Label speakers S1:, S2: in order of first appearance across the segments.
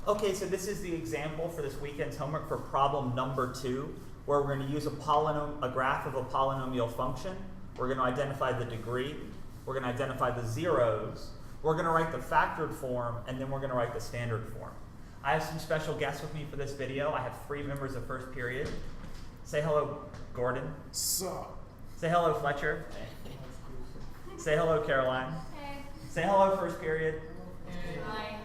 S1: Okay, so this is the example for this weekend's homework for problem number 2, where we're going to use a graph of a polynomial function. We're going to identify the degree. We're going to identify the zeros. We're going to write the factored form, and then we're going to write the standard form. I have some special guests with me for this video. I have 3 members of first period. Say hello, Gordon.
S2: Sup?
S1: Say hello, Fletcher. Say hello, Caroline.
S3: Hey.
S1: Say hello, first period.
S3: Hey. Hi.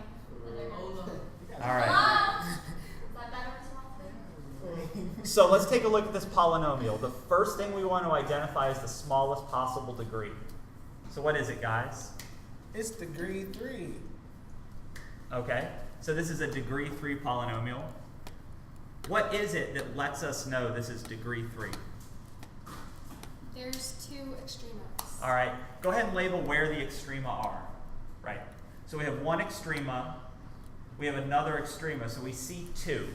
S1: All right.
S3: Is that better response?
S1: So let's take a look at this polynomial. The first thing we want to identify is the smallest possible degree. So what is it, guys?
S2: It's degree 3.
S1: Okay. So this is a degree 3 polynomial. What is it that lets us know this is degree 3?
S3: There's 2 extremos.
S1: All right. Go ahead and label where the extrema are. Right. So we have one extrema. We have another extrema. So we see 2.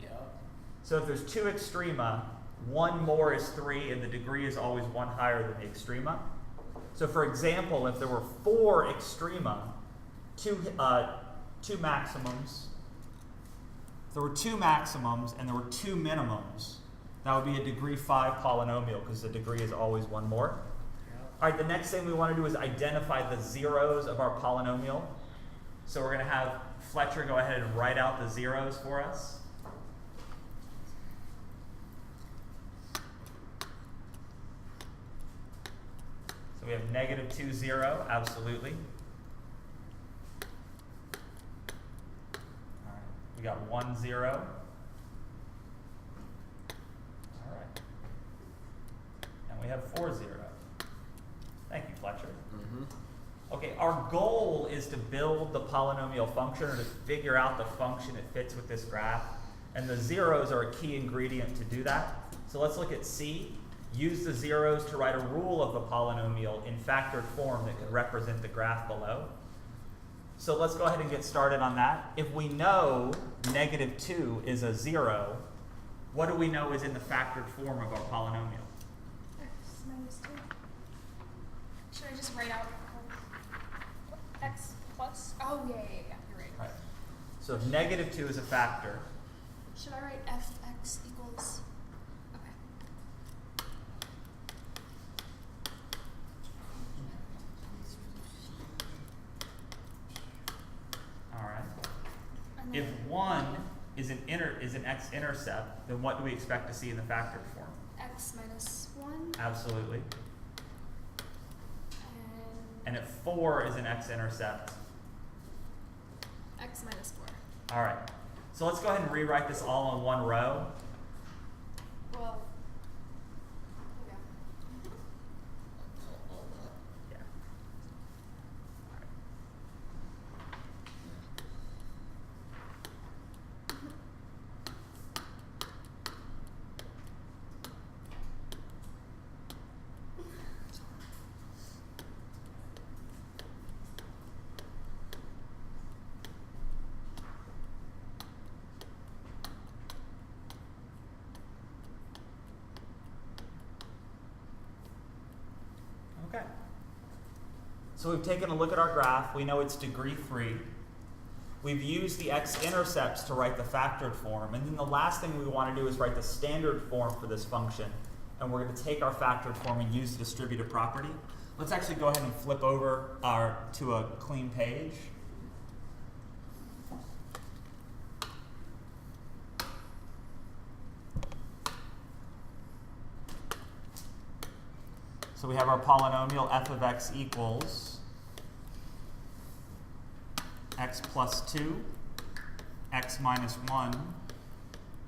S2: Yep.
S1: So if there's 2 extrema, 1 more is 3, and the degree is always 1 higher than the extrema. So for example, if there were 4 extrema, 2 maximums, if there were 2 maximums and there were 2 minimums, that would be a degree 5 polynomial because the degree is always 1 more.
S2: Yep.
S1: All right, the next thing we want to do is identify the zeros of our polynomial. So we're going to have Fletcher go ahead and write out the zeros for us. So we have -2, 0, absolutely. All right, we got 1, 0. All right. And we have 4, 0. Thank you, Fletcher. Okay, our goal is to build the polynomial function or to figure out the function that fits with this graph. And the zeros are a key ingredient to do that. So let's look at C. Use the zeros to write a rule of the polynomial in factored form that can represent the graph below. So let's go ahead and get started on that. If we know -2 is a 0, what do we know is in the factored form of our polynomial?
S3: X minus 2. Should I just write out x plus? Oh, yeah, you're right.
S1: Right. So if -2 is a factor,
S3: Should I write fx equals? Okay.
S1: all right.
S3: And
S1: If
S3: then
S1: 1 is an x-intercept, then what do we expect to see in the factored form?
S3: x minus 1.
S1: Absolutely.
S3: And
S1: And if 4 is an x-intercept,
S3: x minus 4.
S1: all right. So let's go ahead and rewrite this all in one row.
S3: Well, yeah.
S1: Yeah. All right. Okay. So we've taken a look at our graph. We know it's degree 3. We've used the x-intercepts to write the factored form. And then the last thing we want to do is write the standard form for this function. And we're going to take our factored form and use the distributive property. Let's actually go ahead and flip over to a clean page. So we have our polynomial f of x equals x plus 2, x minus 1,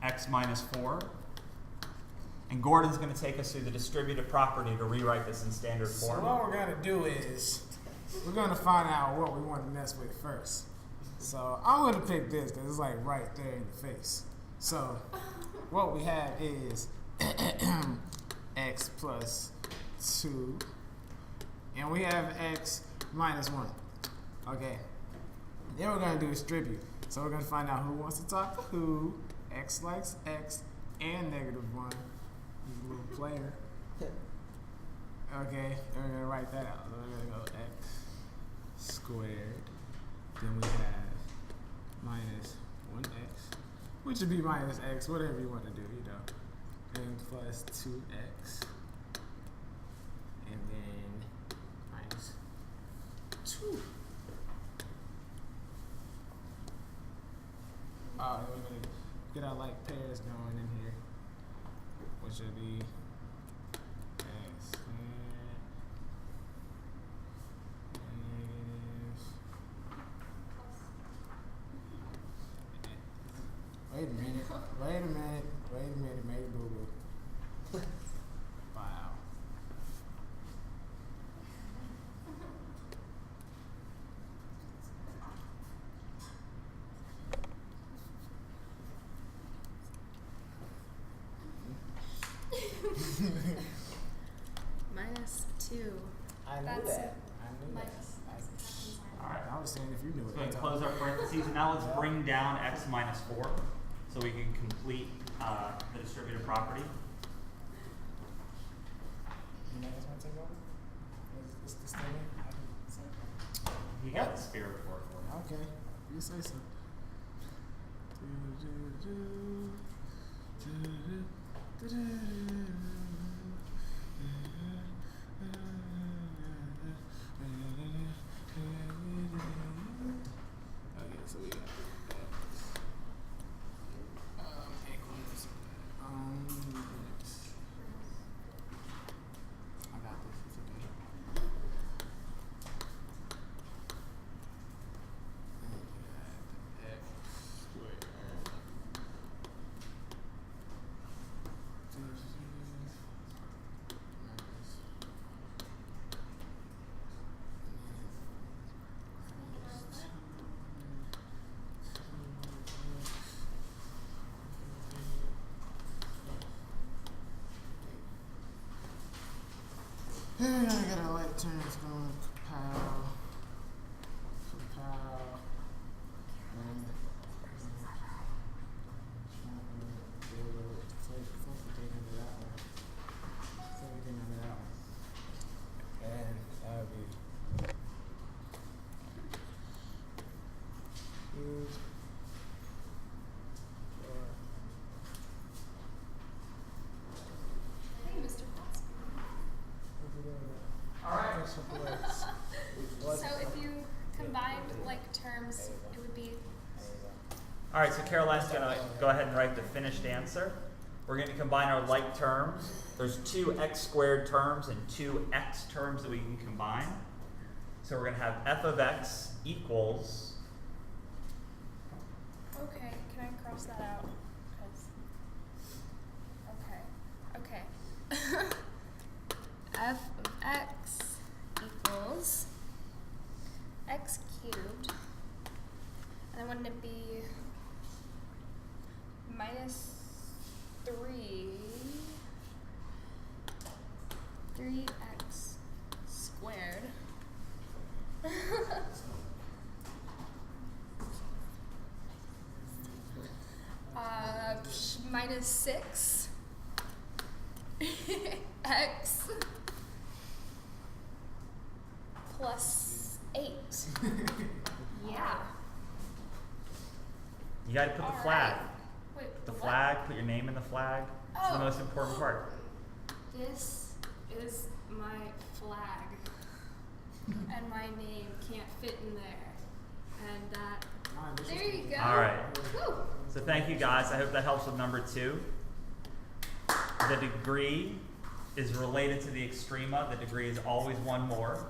S1: x minus 4. And Gordon's going to take us through the distributive property to rewrite this in standard form.
S2: So what we're going to do is, we're going to find out what we want to mess with first. So I'm going to pick this because it's like right there in the face. So what we have is x plus 2, and we have x minus 1. Okay. Then we're going to do distribute. So we're going to find out who wants to talk to who. X likes x and -1. He's a little player. Okay, and we're going to write that out. So we're going to go x squared. Then we have minus 1x, which would be minus x, whatever you want to do, you know, and plus 2x, and then minus 2. Oh, and we're going to get our like pairs going in here, which would be x squared negative. Wait a minute, made boo-boo. Wow.
S3: Minus 2.
S2: I knew
S3: That's
S2: that. I knew that.
S3: minus.
S1: All right.
S2: I was saying if you knew it.
S1: So we can close our parentheses, and now let's bring down x minus 4 so we can complete the distributive property.
S2: You know that's my take over? Is this thing in?
S1: You got the spirit for it.
S2: Okay, you say so. Okay, so we got equals. I got this. It's okay. X squared. And I got our like terms going. Compile. And and that'll be huge.
S3: Hey, Mr. Potts.
S1: All right.
S3: So if you combined like terms, it would be
S1: All right, so Caroline's going to go ahead and write the finished answer. We're going to combine our like terms. There's 2x squared terms and 2x terms that we can combine. So we're going to have f of x equals,
S3: okay. Can I cross that out? 'Cause- okay. F of x equals x cubed, and then wouldn't it be minus 3x squared minus 6 x plus 8. Yeah.
S1: you got to put the
S3: All
S1: flag.
S3: right. Wait,
S1: The
S3: what?
S1: flag, put your name in the flag. It's the
S3: Oh.
S1: most important part.
S3: This is my flag, and my name can't fit in there, and that. There you go.
S1: All right.
S3: Woo.
S1: So thank you guys. I hope that helps with number 2. The degree is related to the extrema. The degree is always one more.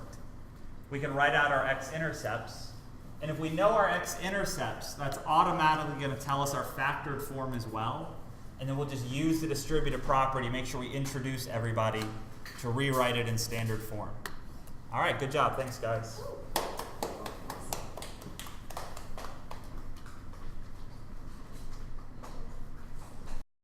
S1: We can write out our x-intercepts. And if we know our x-intercepts, that's automatically going to tell us our factored form as well. And then we'll just use the distributive property, make sure we introduce everybody to rewrite it in standard form. All right, good job. Thanks, guys.
S3: Woo.